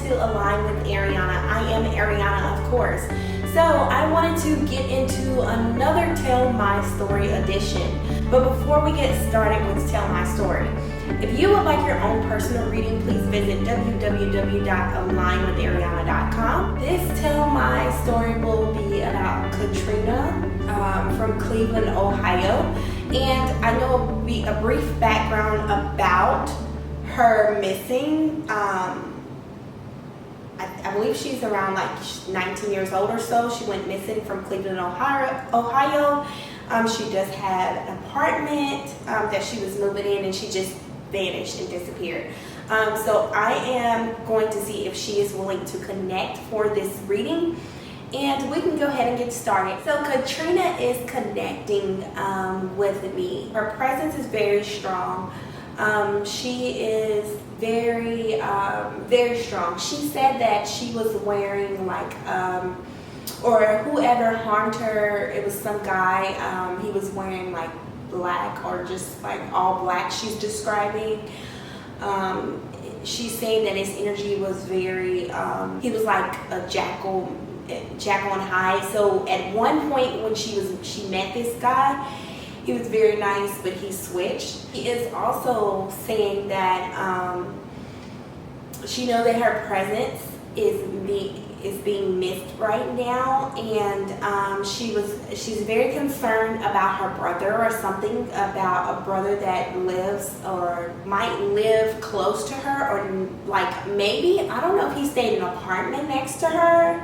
to Align with Arianna. I am Arianna, of course. So I wanted to get into another Tell My Story edition. But before we get started with Tell My Story, if you would like your own personal reading, please visit www.alignwitharianna.com. This Tell My Story will be about Kittrina from Cleveland, Ohio. And I know it will be a brief background about her missing. I believe she's around like 19 years old or so. She went missing from Cleveland, Ohio. She does have an apartment that she was moving in, and she just vanished and disappeared. So I am going to see if she is willing to connect for this reading, and we can go ahead and get started. So Kittrina is connecting with me. Her presence is very strong. She is very strong. She said that she was wearing or whoever harmed her, it was some guy, he was wearing like black or just like all black, she's describing. She's saying that his energy was very, he was like a Jekyll and Hyde. So at one point when she met this guy, he was very nice, but he switched. He is also saying that she knows that her presence is being missed right now, and she's very concerned about her brother, or something about a brother that lives or might live close to her, or like maybe, I don't know if he stayed in an apartment next to her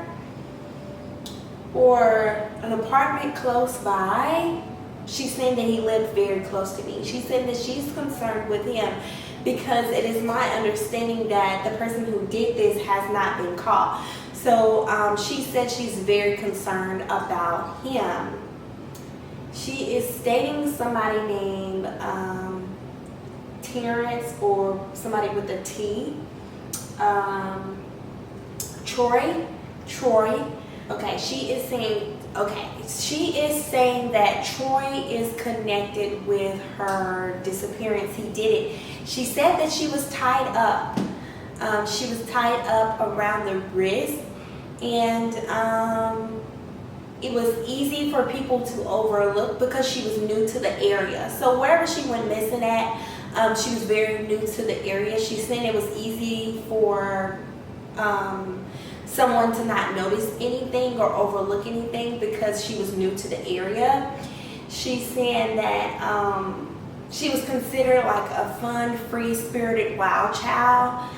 or an apartment close by. She's saying that he lived very close to me. She said that she's concerned with him because it is my understanding that the person who did this has not been caught. So she said she's very concerned about him. She is stating somebody named Terrence, or somebody with a T. Troy. Okay, she is saying that Troy is connected with her disappearance. He did it. She said that she was tied up. She was tied up around the wrist, and it was easy for people to overlook because she was new to the area. So wherever she went missing at, she was very new to the area. She's saying it was easy for someone to not notice anything or overlook anything because she was new to the area. She's saying that she was considered like a fun, free-spirited wild child.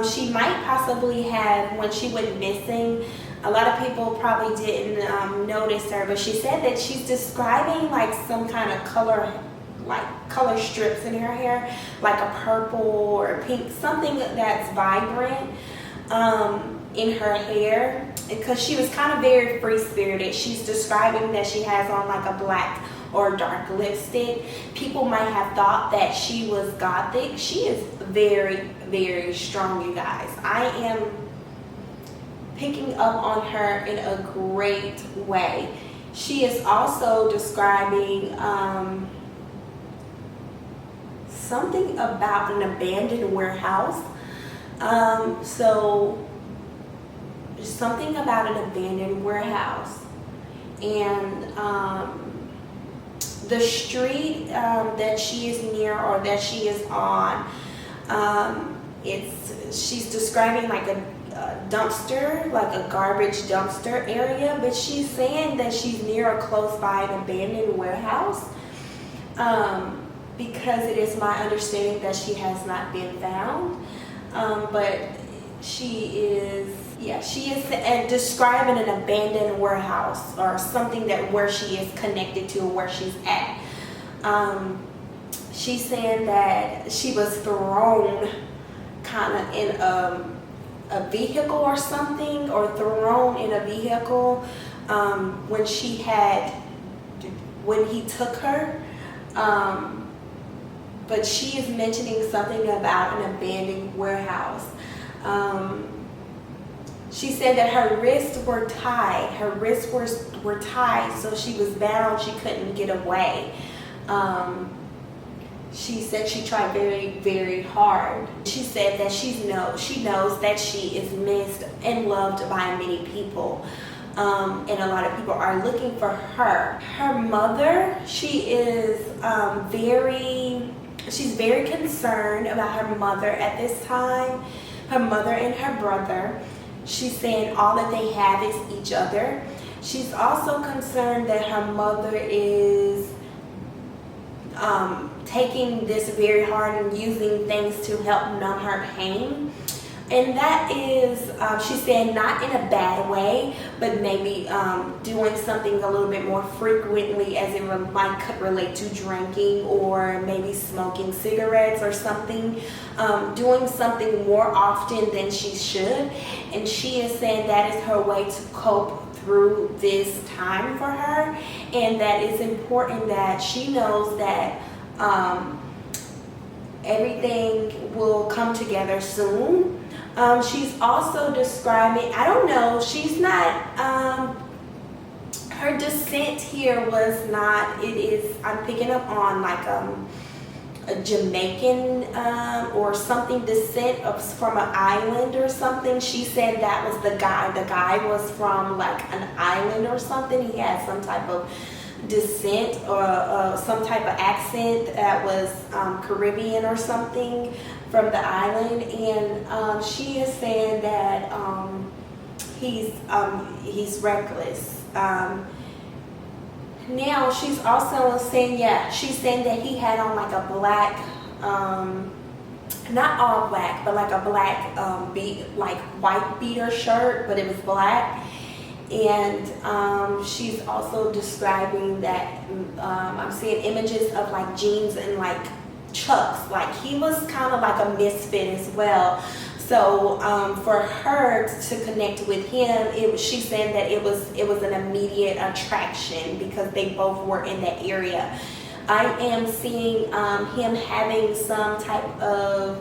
She might possibly have, when she went missing, a lot of people probably didn't notice her, but she said that she's describing like some kind of color strips in her hair, like a purple or pink, something that's vibrant in her hair, because she was kind of very free-spirited. She's describing that she has on like a black or dark lipstick. People might have thought that she was gothic. She is very, very strong, you guys. I am picking up on her in a great way. She is also describing something about an abandoned warehouse. So something about an abandoned warehouse, and the street that she is near, or that she is on, she's describing like a dumpster, like a garbage dumpster area, but she's saying that she's near or close by an abandoned warehouse, because it is my understanding that she has not been found, but she is describing an abandoned warehouse, or something that where she is connected to, or where she's at. She's saying that she was thrown kind of in a vehicle or something, or thrown in a vehicle when he took her. But she is mentioning something about an abandoned warehouse. She said that her wrists were tied. Her wrists were tied, so she was bound. She couldn't get away. She said she tried very, very hard. She said that she knows that she is missed and loved by many people. And a lot of people are looking for her. Her mother, she's very concerned about her mother at this time. Her mother and her brother. She's saying all that they have is each other. She's also concerned that her mother is taking this very hard and using things to help numb her pain. And that is, she's saying, not in a bad way, but maybe doing something a little bit more frequently, as it might relate to drinking or maybe smoking cigarettes or something, doing something more often than she should. And she is saying that is her way to cope through this time for her, and that it's important that she knows that everything will come together soon. She's also describing, I don't know, she's not, her descent here was not, it is, I'm picking up on like a Jamaican or something, descent from an island or something. She said that was the guy. The guy was from like an island or something. He had some type of descent or some type of accent that was Caribbean or something from the island, and she is saying that he's reckless. Now she's also saying, she's saying that he had on like a black, not all black, but like a black like white beater shirt, but it was black. And she's also describing that I'm seeing images of like jeans and like Chucks. Like he was kind of like a misfit as well. So for her to connect with him, she's saying that it was an immediate attraction because they both were in that area. I am seeing him having some type of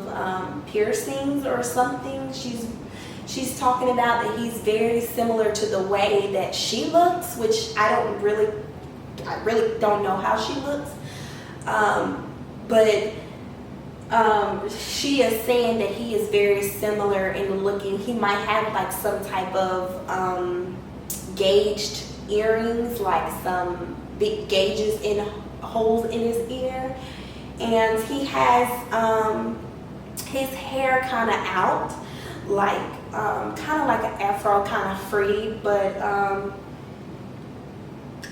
piercings or something. She's talking about that he's very similar to the way that she looks, which I really don't know how she looks. But she is saying that he is very similar in looking. He might have like some type of gauged earrings, like some big gauges in holes in his ear, and he has his hair kind of out, like kind of like an afro, kind of free, but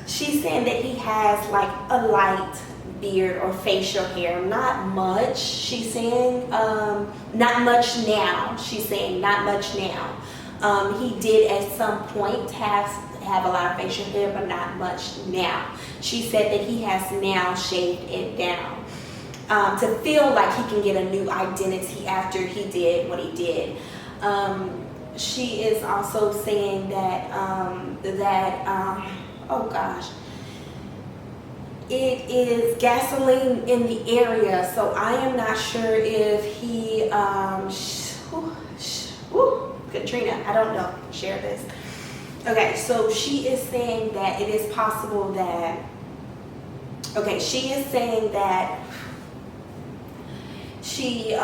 she's saying that he has like a light beard or facial hair, not much. She's saying not much now. She's saying not much now. He did at some point have a lot of facial hair, but not much now. She said that he has now shaved it down to feel like he can get a new identity after he did what he did. She is also saying that oh gosh, it is gasoline in the area, so I am not sure if he Kittrina, I don't know, share this. Okay, so she is saying that it is possible that, she is saying that he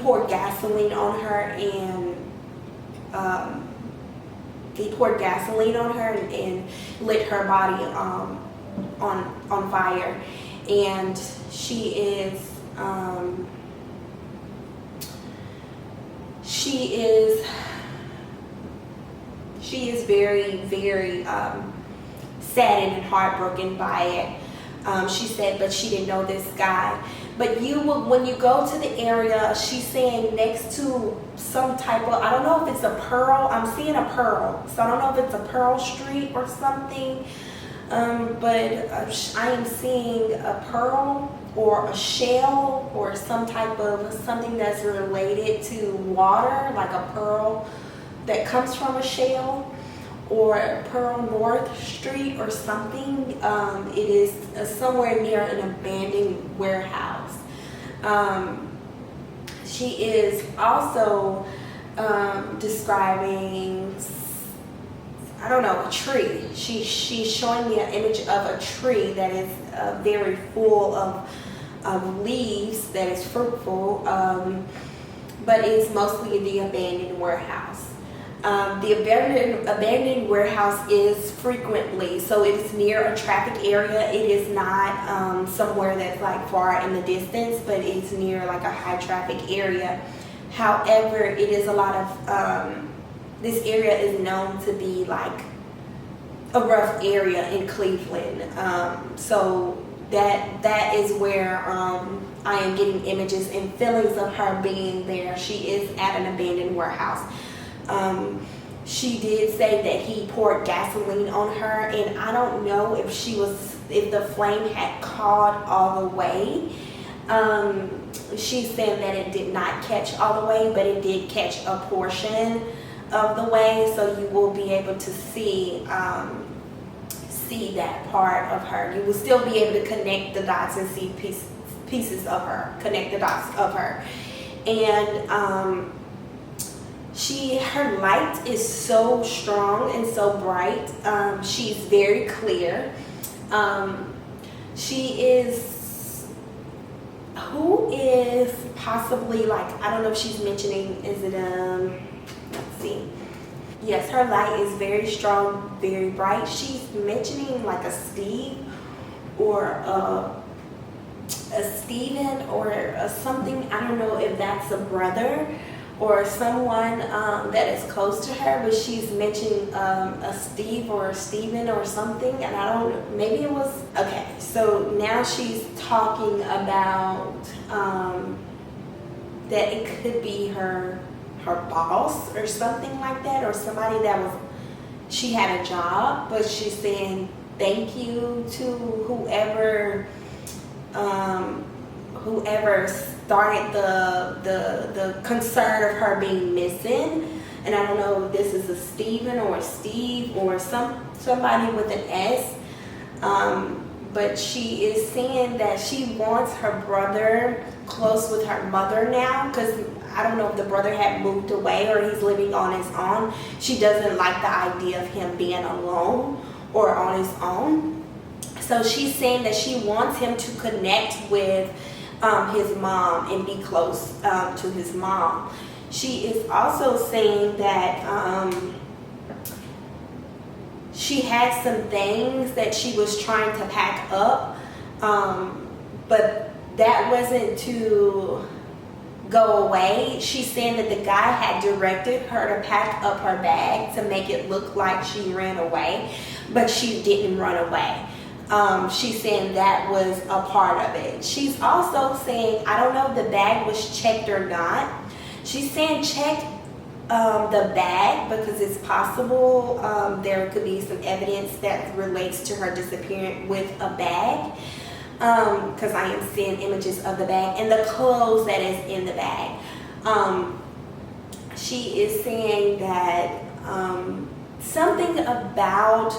poured gasoline on her, and lit her body on fire, and she is very, very saddened and heartbroken by it. She said, but she didn't know this guy. But when you go to the area, she's saying next to some type of, I don't know if it's a pearl. I'm seeing a pearl, so I don't know if it's a Pearl Street or something. But I am seeing a pearl or a shell or some type of something that's related to water, like a pearl that comes from a shell, or Pearl North Street or something. It is somewhere near an abandoned warehouse. She is also describing, I don't know, a tree. She's showing me an image of a tree that is very full of of leaves that is fruitful, but it's mostly the abandoned warehouse. The abandoned warehouse is frequently, so it is near a traffic area. It is not somewhere that's like far in the distance, but it's near like a high traffic area. However, it is a lot of, this area is known to be like a rough area in Cleveland. So that is where I am getting images and feelings of her being there. She is at an abandoned warehouse. She did say that he poured gasoline on her, and I don't know if if the flame had caught all the way. She's saying that it did not catch all the way, but it did catch a portion of the way, so you will be able to see that part of her. You will still be able to connect the dots and see pieces of her, connect the dots of her. And her light is so strong and so bright. She's very clear. She is, who is possibly like, I don't know if she's mentioning, is it, let's see. Yes, her light is very strong, very bright. She's mentioning like a Steve or a Steven or something. I don't know if that's a brother or someone that is close to her, but she's mentioning a Steve or a Steven or something, and I don't know, maybe it was, okay. So now she's talking about that it could be her boss or something like that, or somebody that was, she had a job, but she's saying thank you to whoever started the concern of her being missing. And I don't know if this is a Steven or a Steve or somebody with an S, but she is saying that she wants her brother close with her mother now, because I don't know if the brother had moved away or he's living on his own. She doesn't like the idea of him being alone or on his own. So she's saying that she wants him to connect with his mom and be close to his mom. She is also saying that she had some things that she was trying to pack up, but that wasn't to go away. She's saying that the guy had directed her to pack up her bag to make it look like she ran away, but she didn't run away. She's saying that was a part of it. She's also saying, I don't know if the bag was checked or not. She's saying check the bag, because it's possible there could be some evidence that relates to her disappearing with a bag, because I am seeing images of the bag and the clothes that is in the bag. She is saying that something about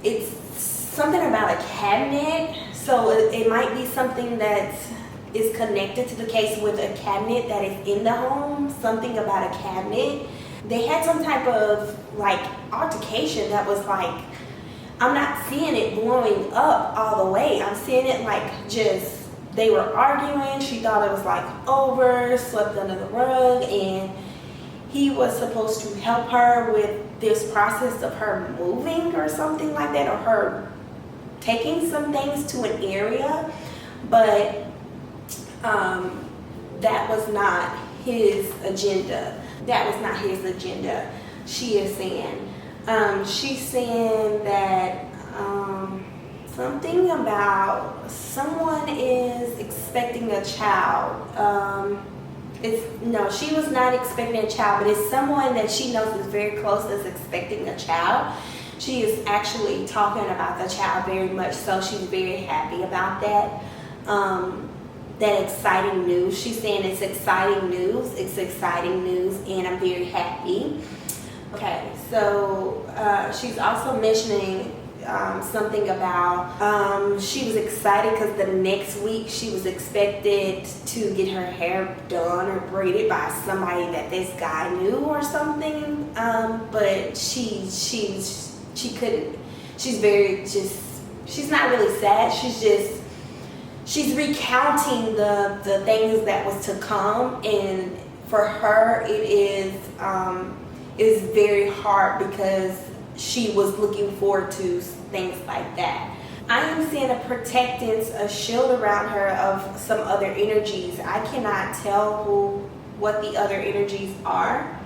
a cabinet, so it might be something that is connected to the case with a cabinet that is in the home, something about a cabinet. They had some type of like altercation that was like, I'm not seeing it blowing up all the way. I'm seeing it like just, they were arguing. She thought it was like over, swept under the rug, and he was supposed to help her with this process of her moving or something like that, or her taking some things to an area, but that was not his agenda. That was not his agenda, she is saying. She's saying that something about someone is expecting a child. No, she was not expecting a child, but it's someone that she knows is very close that's expecting a child. She is actually talking about the child very much so. She's very happy about that. That exciting news. She's saying it's exciting news. It's exciting news, and I'm very happy. Okay, so she's also mentioning something about she was excited because the next week she was expected to get her hair done or braided by somebody that this guy knew or something, but she couldn't. She's not really sad. she's recounting the things that was to come, and for her it is very hard because she was looking forward to things like that. I am seeing a protectance, a shield around her of some other energies. I cannot tell what the other energies are,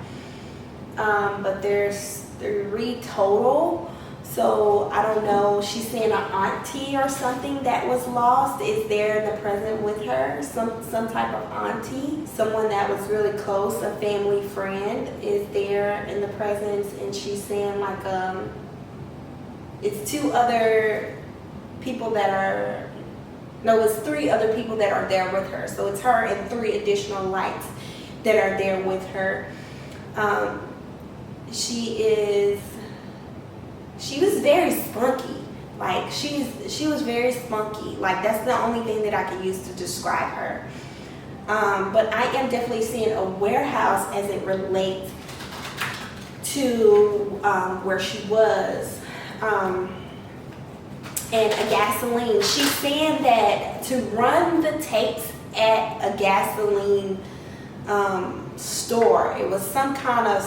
but there's 3 total. So I don't know. She's saying an auntie or something that was lost is there in the present with her. Some type of auntie, someone that was really close, a family friend is there in the presence, and she's saying like it's 2 other people that are, no, it's 3 other people that are there with her. So it's her and 3 additional lights that are there with her. She was very spunky. Like she was very spunky. Like that's the only thing that I can use to describe her. But I am definitely seeing a warehouse as it relates to where she was. And a gasoline. She's saying that to run the tapes at a gasoline store. It was some kind of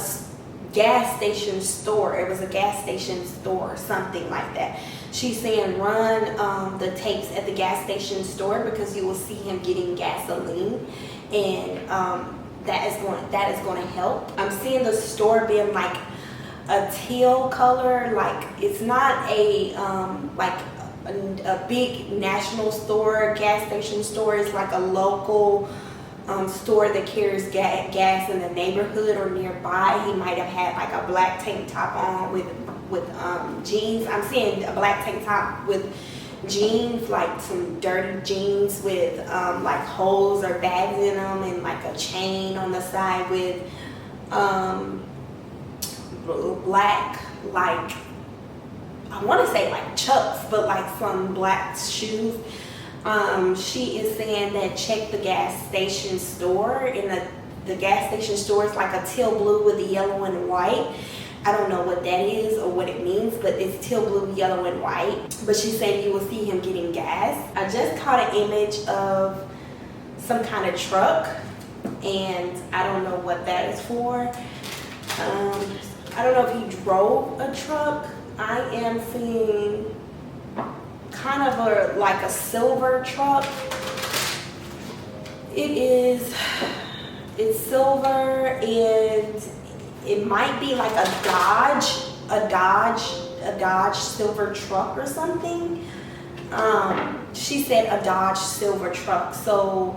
gas station store. It was a gas station store, something like that. She's saying run the tapes at the gas station store because you will see him getting gasoline, and that is going to help. I'm seeing the store being like a teal color, like it's not a like a big national store, gas station store. It's like a local store that carries gas in the neighborhood or nearby. He might have had like a black tank top on with jeans. I'm seeing a black tank top with jeans, like some dirty jeans with like holes or bags in them, and like a chain on the side with black, like I want to say like Chucks, but like some black shoes. She is saying that check the gas station store, and the gas station store is like a teal blue with the yellow and white. I don't know what that is or what it means, but it's teal blue, yellow, and white. But she's saying you will see him getting gas. I just caught an image of some kind of truck, and I don't know what that is for. I don't know if he drove a truck. I am seeing kind of like a silver truck. It's silver, and it might be like a Dodge silver truck or something. She said a Dodge silver truck. So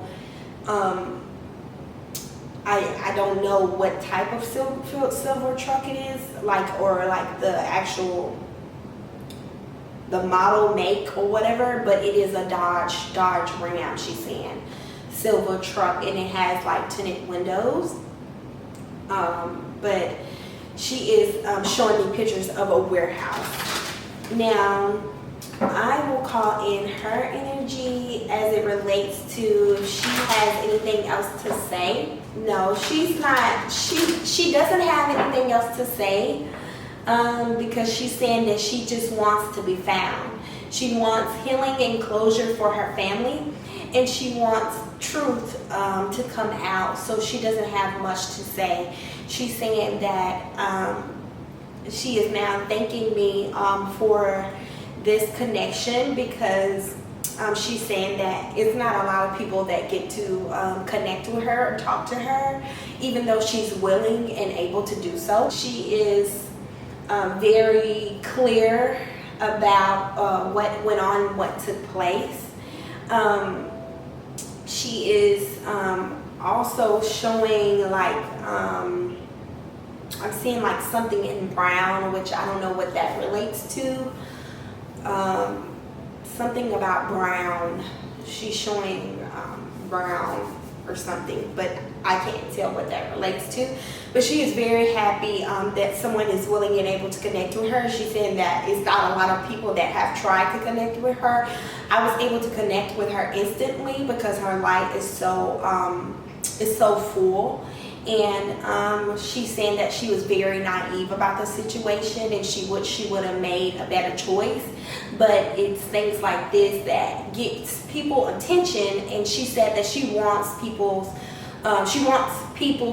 I don't know what type of silver truck it is, like, or like the model, make, or whatever, but it is a Dodge Ram, she's saying. Silver truck, and it has like tinted windows. But she is showing me pictures of a warehouse. Now, I will call in her energy as it relates to if she has anything else to say. No, she's not. She doesn't have anything else to say because she's saying that she just wants to be found. She wants healing and closure for her family, and she wants truth to come out. So she doesn't have much to say. She's saying that she is now thanking me for this connection because she's saying that it's not a lot of people that get to connect with her or talk to her, even though she's willing and able to do so. She is very clear about what went on, what took place. She is also showing like I'm seeing like something in brown, which I don't know what that relates to. Something about brown. She's showing brown or something, but I can't tell what that relates to. But she is very happy that someone is willing and able to connect with her. She's saying that it's not a lot of people that have tried to connect with her. I was able to connect with her instantly because her light is so full, And she's saying that she was very naive about the situation, and she would have made a better choice. But it's things like this that gets people attention, and she said that she wants people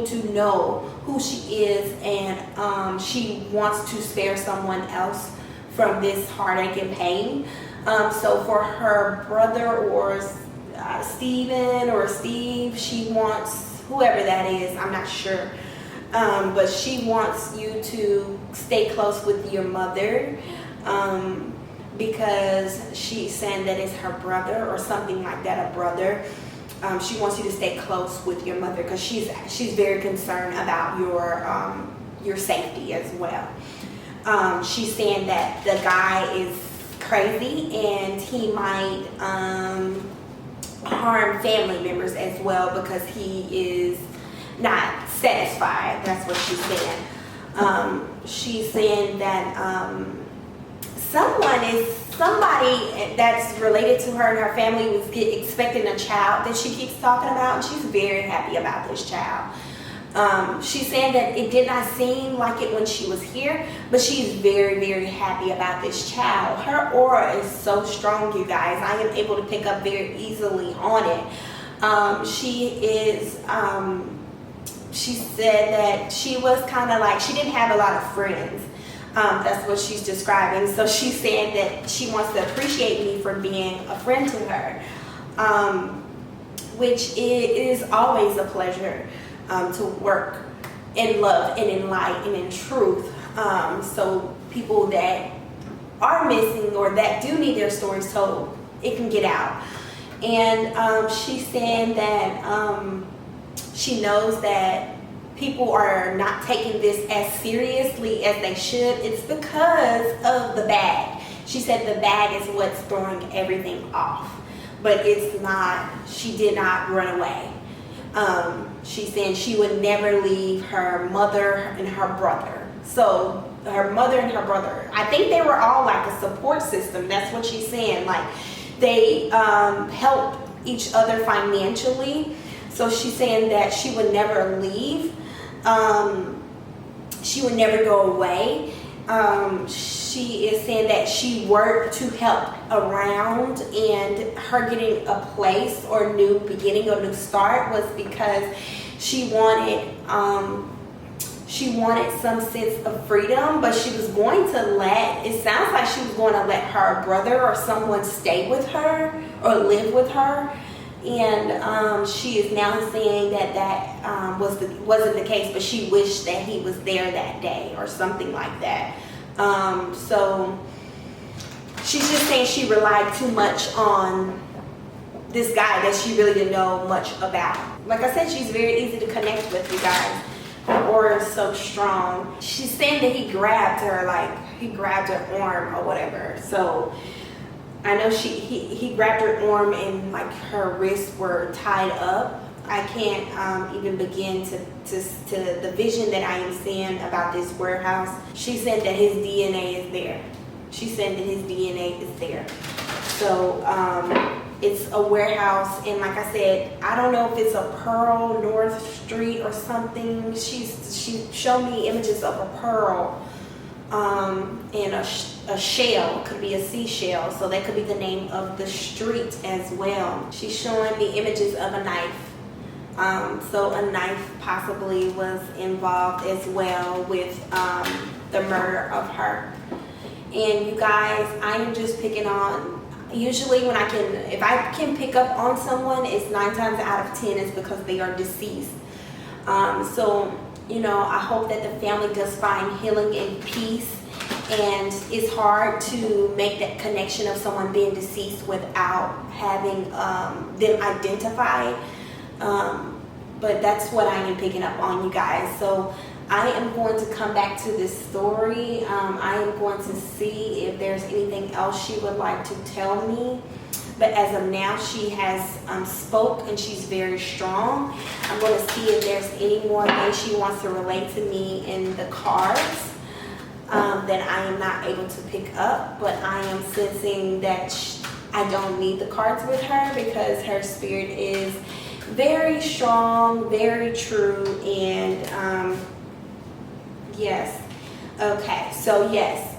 to know who she is, and she wants to spare someone else from this heartache and pain. So for her brother, or Steven or Steve, she wants, whoever that is, I'm not sure, but she wants you to stay close with your mother, because she's saying that it's her brother or something like that, a brother. She wants you to stay close with your mother because she's very concerned about your safety as well. She's saying that the guy is crazy, and he might harm family members as well because he is not satisfied. That's what she's saying. She's saying that somebody that's related to her and her family was expecting a child that she keeps talking about, and she's very happy about this child. She's saying that it did not seem like it when she was here, but she's very, very happy about this child. Her aura is so strong, you guys. I am able to pick up very easily on it. She said that she was kind of like, she didn't have a lot of friends. That's what she's describing. So she's saying that she wants to appreciate me for being a friend to her, which is always a pleasure. To work in love and in light and in truth, so people that are missing or that do need their stories told, it can get out. And she's saying that she knows that people are not taking this as seriously as they should. It's because of the bag. She said the bag is what's throwing everything off, but it's not. She did not run away. She's saying she would never leave her mother and her brother. So her mother and her brother, I think they were all like a support system. That's what she's saying. Like they help each other financially. So she's saying that she would never leave. She would never go away. She is saying that she worked to help around, and her getting a place or new beginning or new start was because she wanted some sense of freedom, but she was going to it sounds like she was going to let her brother or someone stay with her or live with her. And she is now saying that wasn't the case, but she wished that he was there that day or something like that. So she's just saying she relied too much on this guy that she really didn't know much about. Like I said, she's very easy to connect with, you guys. Her aura is so strong. She's saying that he grabbed her, like he grabbed her arm or whatever. So I know he grabbed her arm and like her wrists were tied up. I can't even begin to the vision that I am seeing about this warehouse. She said that his DNA is there. She said that his DNA is there. So it's a warehouse, and like I said, I don't know if it's a pearl North Street or something. She showed me images of a pearl and a shell, could be a seashell, so that could be the name of the street as well. She's showing me images of a knife, so a knife possibly was involved as well with the murder of her. And you guys, I am just picking on, usually when if I can pick up on someone, it's 9 times out of 10 is because they are deceased. So you know, I hope that the family does find healing and peace. And it's hard to make that connection of someone being deceased without having them identified. But that's what I am picking up on, you guys. So I am going to come back to this story. I am going to see if there's anything else she would like to tell me. But as of now, she has spoke, and she's very strong. I'm going to see if there's any more things she wants to relate to me in the cards that I am not able to pick up. But I am sensing that I don't need the cards with her because her spirit is Very strong, very true, and yes. Okay, so yes,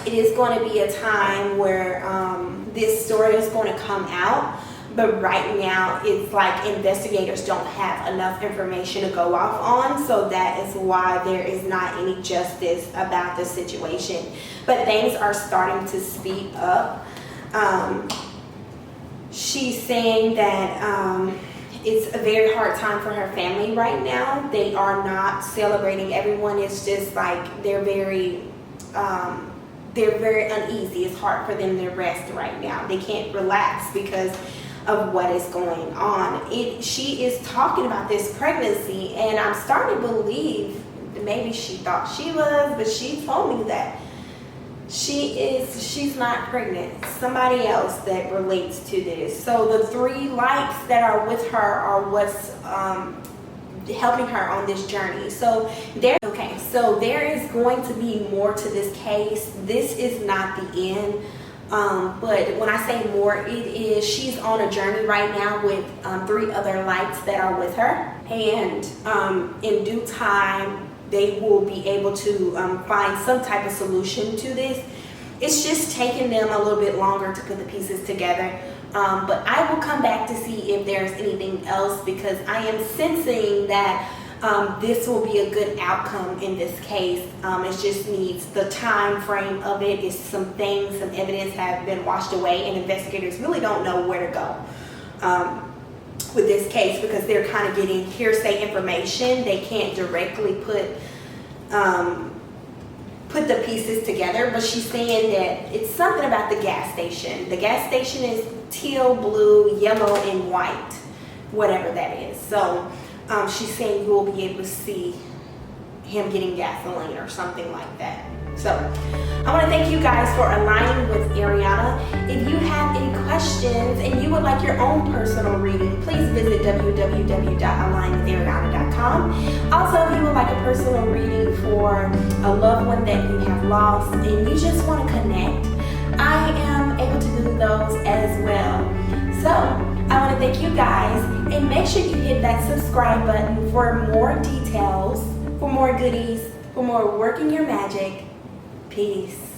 it is going to be a time where this story is going to come out, but right now it's like investigators don't have enough information to go off on, so that is why there is not any justice about the situation. But things are starting to speed up. She's saying that it's a very hard time for her family right now. They are not celebrating. Everyone is just like, they're very uneasy. It's hard for them to rest right now. They can't relax because of what is going on. She is talking about this pregnancy, and I'm starting to believe maybe she thought she was, but she told me that she's not pregnant. Somebody else that relates to this. So the 3 lights that are with her are what's helping her on this journey. So there is going to be more to this case. This is not the end. But when I say more, it is, she's on a journey right now with 3 other lights that are with her, and in due time they will be able to find some type of solution to this. It's just taking them a little bit longer to put the pieces together, but I will come back to see if there's anything else, because I am sensing that this will be a good outcome in this case. It just needs the time frame of it. Is some things, some evidence have been washed away, and investigators really don't know where to go with this case, because they're kind of getting hearsay information. They can't directly put the pieces together. But she's saying that it's something about the gas station. The gas station is teal, blue, yellow, and white, whatever that is. So she's saying you will be able to see him getting gasoline or something like that. So I want to thank you guys for aligning with Arianna. If you have any questions and you would like your own personal reading, please visit www.alignwitharianna.com. Also, if you would like a personal reading for a loved one that you have lost and you just want to connect, I am able to do those as well. So I want to thank you guys, and make sure you hit that subscribe button for more details, for more goodies, for more working your magic. Peace.